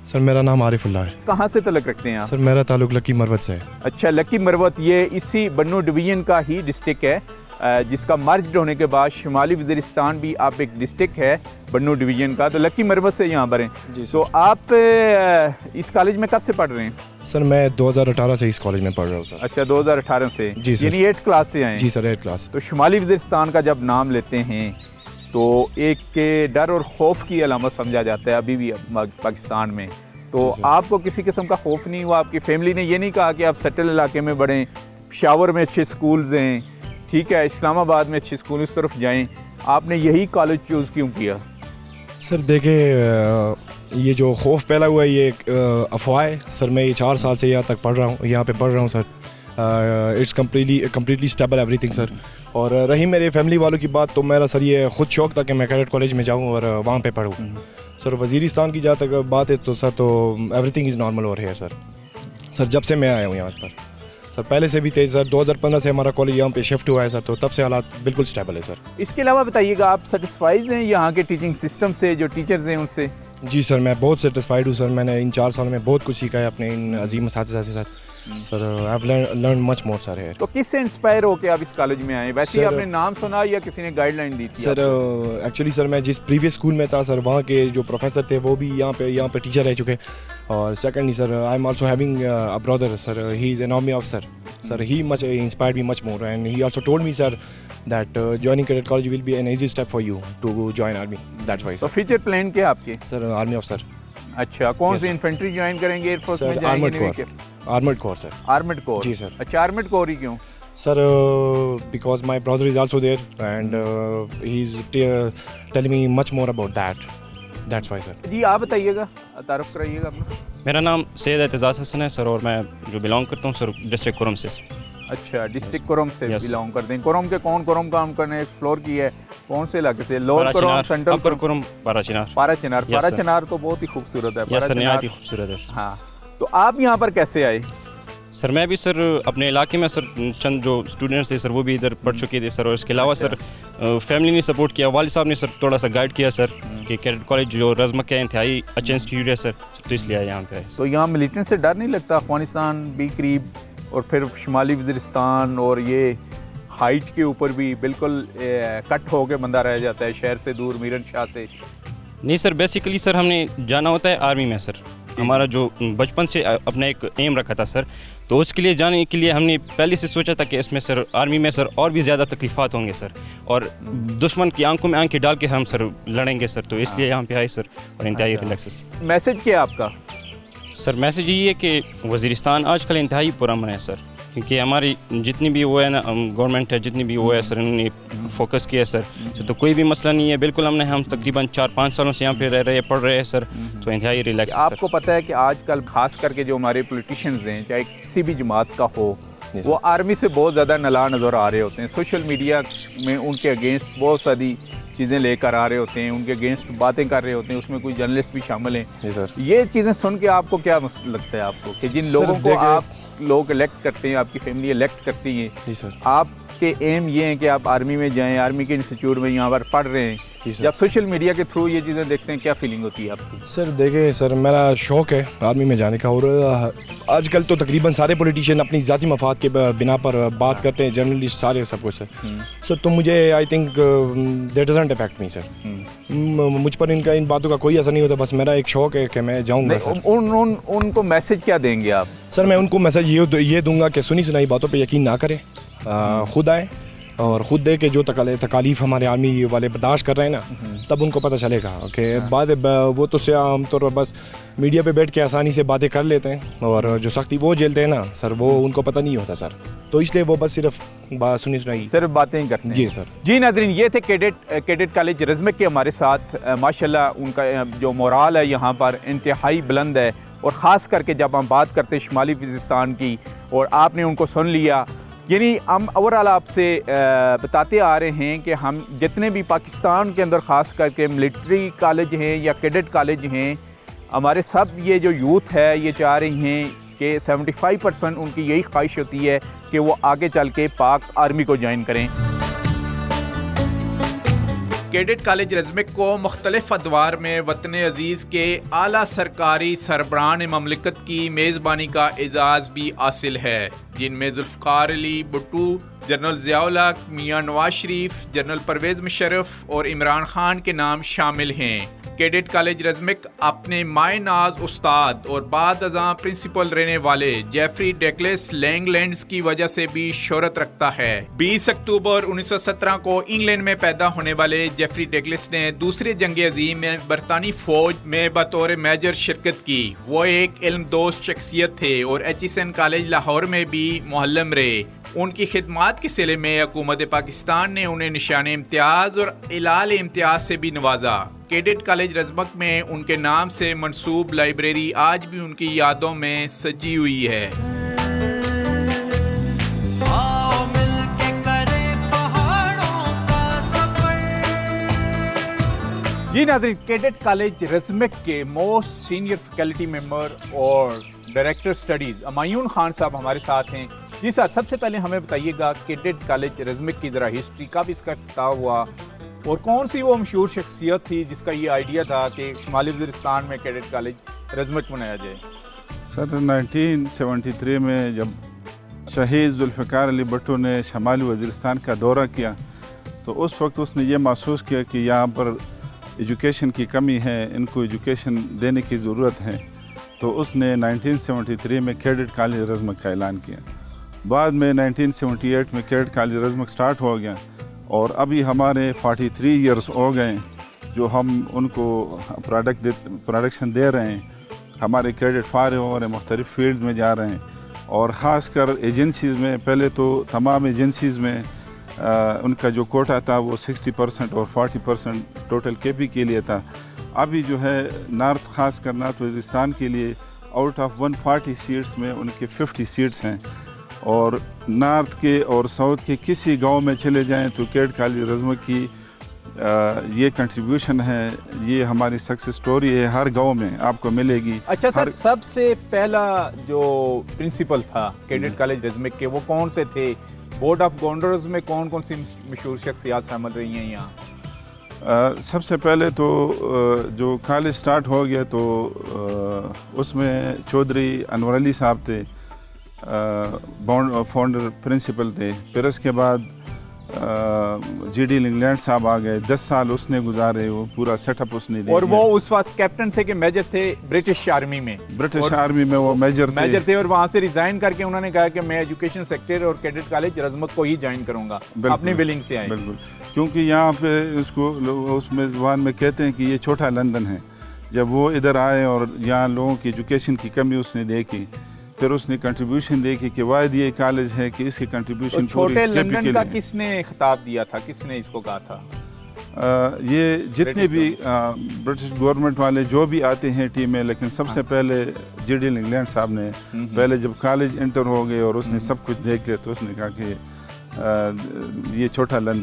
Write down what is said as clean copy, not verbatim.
سر میرا نام عارف اللہ ہے. کہاں سے تعلق رکھتے ہیں آپ؟ سر میرا تعلق لکی مروت سے ہے. اچھا، لکی مروت یہ اسی بنو ڈویژن کا ہی ڈسٹرکٹ ہے جس کا مرجڈ ہونے کے بعد شمالی وزیرستان بھی آپ ایک ڈسٹرکٹ ہے بنو ڈویژن کا، تو لکی مروت سے یہاں پر ہیں. تو آپ اس کالج میں کب سے پڑھ رہے ہیں؟ سر میں 2018 سے اس کالج میں پڑھ رہا ہوں سر. اچھا، 2018 سے. جی سر. یعنی 8 کلاس سے آئے ہیں؟ جی سر 8 کلاس. تو شمالی وزیرستان کا جب نام لیتے ہیں تو ایک ڈر اور خوف کی علامت سمجھا جاتا ہے ابھی بھی پاکستان میں. تو آپ کو کسی قسم کا خوف نہیں ہوا؟ آپ کی فیملی نے یہ نہیں کہا کہ آپ سیٹل علاقے میں بڑھیں، پشاور میں اچھے سکولز ہیں، ٹھیک ہے، اسلام آباد میں اچھے سکول، اس طرف جائیں، آپ نے یہی کالج چوز کیوں کیا؟ سر دیکھیں یہ جو خوف پھیلا ہوا ہے یہ ایک افواہ ہے سر. میں یہ 4 سال سے یہاں تک پڑھ رہا ہوں، یہاں پہ پڑھ رہا ہوں sir. It's completely stable everything sir. اور رہی میرے فیملی والوں کی بات تو میرا سر یہ خود شوق تھا کہ میں کیڈٹ کالج میں جاؤں اور وہاں پہ پڑھوں. سر وزیرستان کی جہاں تک بات ہے تو سر تو everything is normal over here sir. Sir جب سے میں آیا ہوں یہاں پر سر، پہلے سے بھی تھے سر. 2015 سے ہمارا کالج یہاں پہ شفٹ ہوا ہے سر، تو تب سے حالات بالکل اسٹیبل ہے سر. اس کے علاوہ بتائیے گا، آپ سیٹسفائز ہیں یہاں کے ٹیچنگ سسٹم سے، جو ٹیچرز ہیں ان سے؟ جی سر میں بہت سیٹسفائیڈ ہوں سر. میں نے ان 4 سالوں میں بہت کچھ سیکھا ہے اپنے ان عظیم اساتذہ سے سر. سر آئی ہیو لرن مچ مور سر. تو کس سے انسپائر ہو کے آپ اس کالج میں آئے؟ ویسے ہی آپ نے نام سنا یا کسی نے گائیڈ لائن دی تھی؟ سر ایکچولی سر میں جس پریویس اسکول میں تھا سر، وہاں کے جو پروفیسر تھے وہ بھی یہاں پہ ٹیچر رہ چکے. اور secondly sir I am also having a Brother sir, he is an army officer sir. He much inspired me much more and he also told me sir that joining cadet college will be an easy step for you to join army. That's why sir. تو future plan کیا آپ کے؟ سر army officer. اچھا، کون سی infantry join کریں گے؟ Air force میں جائیں گے؟ آرمڈ کور سر. آرمڈ کور. جی سر. اچھا، آرمڈ کور ہی کیوں؟ سر because my brother is also there and he's telling me much more about that. That's why sir. جی آپ بتائیے گا، تعارف کرائیے گا اپنا. میرا نام سید اعتزاز حسن ہے سر، اور میں جو بلانگ کرتا ہوں سر ڈسٹرکٹ کرم سے. اچھا، ڈسٹرکٹ کرم سے بلانگ کرتے ہیں. کرم کے کون کام کرنے ایکسپلور کی ہے؟ کون سے علاقے سے؟ لوور کرم، سینٹرل اپر کرم، پارا چنار تو بہت ہی خوبصورت ہے. یس سر، نہایت ہی خوبصورت ہے. ہاں، تو آپ یہاں پر کیسے آئے؟ سر میں بھی سر اپنے علاقے میں سر چند جو اسٹوڈنٹس تھے سر وہ بھی ادھر پڑھ چکے تھے سر، اور اس کے علاوہ سر فیملی نے سپورٹ کیا، والد صاحب نے سر تھوڑا سا گائیڈ کیا سر کہ کیڈٹ کالج جو رزمک کا انتہائی اچھا انسٹیٹیوٹ ہے سر، تو اس لیے یہاں پہ آئے. تو یہاں ملیٹنٹ سے ڈر نہیں لگتا؟ افغانستان بھی قریب اور پھر شمالی وزیرستان، اور یہ ہائٹ کے اوپر بھی بالکل کٹ ہو کے بندہ رہ جاتا ہے شہر سے دور، میرن شاہ سے. نہیں سر، بیسیکلی سر ہم نے جانا ہوتا ہے آرمی میں سر. ہمارا جو بچپن سے اپنا ایک ایم رکھا تھا سر، تو اس کے لیے جانے کے لیے ہم نے پہلے سے سوچا تھا کہ اس میں سر آرمی میں سر اور بھی زیادہ تکلیفات ہوں گے سر، اور دشمن کی آنکھوں میں آنکھیں ڈال کے ہم سر لڑیں گے سر، تو اس لیے یہاں پہ آئے سر اور انتہائی ریلیکس. میسج کیا آپ کا؟ سر میسج یہ ہے کہ وزیرستان آج کل انتہائی پرامن ہے سر، کیونکہ ہماری جتنی بھی وہ ہے نا گورنمنٹ ہے، جتنی بھی وہ ہے سر، انہوں نے فوکس کیا ہے سر. تو کوئی بھی مسئلہ نہیں ہے بالکل. ہم تقریباً 4-5 سالوں سے یہاں پہ رہ رہے پڑھ رہے ہیں سر، تو انتہائی ریلیکس. آپ کو پتہ ہے کہ آج کل خاص کر کے جو ہمارے پولیٹیشنز ہیں، چاہے کسی بھی جماعت کا ہو، وہ آرمی سے بہت زیادہ نلا نظر آ رہے ہوتے ہیں. سوشل میڈیا میں ان کے اگینسٹ بہت ساری چیزیں لے کر آ رہے ہوتے ہیں، ان کے اگینسٹ باتیں کر رہے ہوتے ہیں، اس میں کوئی جرنلسٹ بھی شامل ہیں. یہ چیزیں سن کے آپ کو کیا لگتا ہے آپ کو کہ جن لوگوں کو آپ لوگ الیکٹ کرتے ہیں، آپ کی فیملی الیکٹ کرتی ہے، آپ کے ایم یہ ہیں کہ آپ آرمی میں جائیں، آرمی کے انسٹیٹیوٹ میں یہاں پر پڑھ رہے ہیں، جب سوشل میڈیا کے تھرو یہ چیزیں دیکھتے ہیں کیا فیلنگ ہوتی ہے آپ کی؟ سر دیکھیں سر، میرا شوق ہے آرمی میں جانے کا، اور آج کل تو تقریباً سارے پولیٹیشین اپنی ذاتی مفاد کے بنا پر بات کرتے ہیں، جرنلسٹ سارے سب کچھ سر. تو مجھے I think that doesn't affect me sir. مجھ پر ان باتوں کا کوئی اثر نہیں ہوتا. بس میرا ایک شوق ہے کہ میں جاؤں گا سر. ان کو میسج کیا دیں گے آپ؟ سر میں ان کو میسج یہ دوں گا کہ سنی سنائی باتوں پہ یقین نہ کریں، خود آئیں اور خود دے کے جو تکالیف ہمارے آرمی والے برداشت کر رہے ہیں نا، تب ان کو پتہ چلے گا کہ بعد وہ تو عام طور پر بس میڈیا پہ بیٹھ کے آسانی سے باتیں کر لیتے ہیں، اور جو سختی وہ جھیلتے ہیں نا سر، وہ ان کو پتہ نہیں ہوتا سر. تو اس لیے وہ بس صرف سنی سنائی صرف باتیں کرتے ہیں. جی سر. جی ناظرین، یہ تھے کیڈٹ کالج رزمک کے ہمارے ساتھ. ماشاءاللہ ان کا جو مورال ہے یہاں پر انتہائی بلند ہے، اور خاص کر کے جب ہم بات کرتے ہیں شمالی وزیرستان کی، اور آپ نے ان کو سن لیا. یعنی ہم اوورال آپ سے بتاتے آ رہے ہیں کہ ہم جتنے بھی پاکستان کے اندر خاص کر کے ملٹری کالج ہیں یا کیڈٹ کالج ہیں، ہمارے سب یہ جو یوتھ ہے یہ چاہ رہی ہیں کہ 75% ان کی یہی خواہش ہوتی ہے کہ وہ آگے چل کے پاک آرمی کو جوائن کریں. کیڈٹ کالج رزمک کو مختلف ادوار میں وطن عزیز کے اعلیٰ سرکاری سربراہان مملکت کی میزبانی کا اعزاز بھی حاصل ہے، جن میں ذوالفقار علی بھٹو، جنرل ضیاء الحق، میاں نواز شریف، جنرل پرویز مشرف اور عمران خان کے نام شامل ہیں۔ کیڈٹ کالج رزمک اپنے مائع ناز استاد اور بعد ازاں پرنسپل رہنے والے جیفری ڈگلس لینگلینڈز کی وجہ سے بھی شہرت رکھتا ہے۔ 20 اکتوبر 1917 کو انگلینڈ میں پیدا ہونے والے جیفری ڈگلس نے دوسری جنگ عظیم میں برطانوی فوج میں بطور میجر شرکت کی۔ وہ ایک علم دوست شخصیت تھے اور ایچیسن کالج لاہور میں بھی معلم رہے۔ ان کی خدمات کے صلے میں حکومت پاکستان نے انہیں نشان امتیاز اور اعلال امتیاز سے بھی نوازا۔ کیڈٹ کالج رزمک میں ان کے نام سے منسوب لائبریری آج بھی ان کی یادوں میں سجی ہوئی ہے۔ جی ناظرین، کیڈٹ کالج رزمک کے موسٹ سینئر فیکلٹی ممبر اور ڈائریکٹر سٹڈیز امایون خان صاحب ہمارے ساتھ ہیں۔ جی سر، سب سے پہلے ہمیں بتائیے گا کیڈٹ کالج رزمک کی ذرا ہسٹری، کب اس کا افتتاح ہوا اور کون سی وہ مشہور شخصیت تھی جس کا یہ آئیڈیا تھا کہ شمالی وزیرستان میں کیڈٹ کالج رزمک بنایا جائے؟ سر 1973 میں جب شہید ذوالفقار علی بھٹو نے شمالی وزیرستان کا دورہ کیا تو اس وقت اس نے یہ محسوس کیا کہ یہاں پر ایجوکیشن کی کمی ہے، ان کو ایجوکیشن دینے کی ضرورت ہے، تو اس نے 1973 میں کیڈٹ کالج رزمک کا اعلان کیا۔ بعد میں 1978 میں کیڈٹ کالج رزمک سٹارٹ ہو گیا اور ابھی ہمارے 43 ایئرس ہو گئے جو ہم ان کو پروڈکشن دے رہے ہیں۔ ہمارے کیڈٹ فارغ ہو رہے ہیں، مختلف فیلڈ میں جا رہے ہیں، اور خاص کر ایجنسیز میں پہلے تو تمام ایجنسیز میں ان کا جو کوٹا تھا وہ 60% اور 40% ٹوٹل کے پی کے لیے تھا۔ ابھی جو ہے نارتھ، خاص کر نارتھ وزیرستان کے لیے آؤٹ آف 140 سیٹس میں ان کے 50 سیٹس ہیں، اور نارتھ کے اور ساؤتھ کے کسی گاؤں میں چلے جائیں تو کیڈٹ کالج رزمک کی یہ کنٹریبیوشن ہے، یہ ہماری سکسیس سٹوری ہے، ہر گاؤں میں آپ کو ملے گی۔ اچھا سر، سب سے پہلا جو پرنسپل تھا کیڈٹ کالج رزمک کے وہ کون سے تھے؟ بورڈ آف گورنرز میں کون کون سی مشہور شخصیات شامل رہی ہیں یہاں؟ سب سے پہلے تو جو کالج سٹارٹ ہو گیا تو اس میں چودھری انور علی صاحب تھے، فاؤنڈر پرنسپل تھے۔ پھر اس کے بعد جی ڈی لنگلینڈ صاحب آ گئے، 10 سال اس نے گزارے، وہ پورا سیٹ اپ اس نے دیا۔ اور وہ اس وقت کیپٹن تھے کہ میجر تھے برٹش آرمی میں؟ برٹش آرمی میں وہ میجر تھے، اور وہاں سے ریزائن کر کے انہوں نے کہا کہ میں ایجوکیشن سیکٹر اور کیڈٹ کالج رزمک کو ہی جوائن کروں گا، اپنی ولنگ سے آئے۔ بالکل، کیونکہ یہاں پہ اس کو اس میں زبان میں کہتے ہیں کہ یہ چھوٹا لندن ہے۔ جب وہ ادھر آئے اور یہاں لوگوں کی ایجوکیشن کی کمی اس نے دیکھی، پھر اس نے کنٹریبیوشن دیکھی کہ واحد یہ کالج ہے کہ اس کی کنٹریبیوشن چھوٹے لندن کا کس نے خطاب دیا تھا، کس نے اس کو کہا تھا؟ یہ جتنے بھی برٹش گورنمنٹ والے جو بھی آتے ہیں ٹیم میں، لیکن سب سے پہلے جی ڈی لنگلینڈ صاحب نے پہلے جب کالج انٹر ہو گئے اور اس نے سب کچھ دیکھ لیا تو اس نے کہا کہ یہ چھوٹا لندن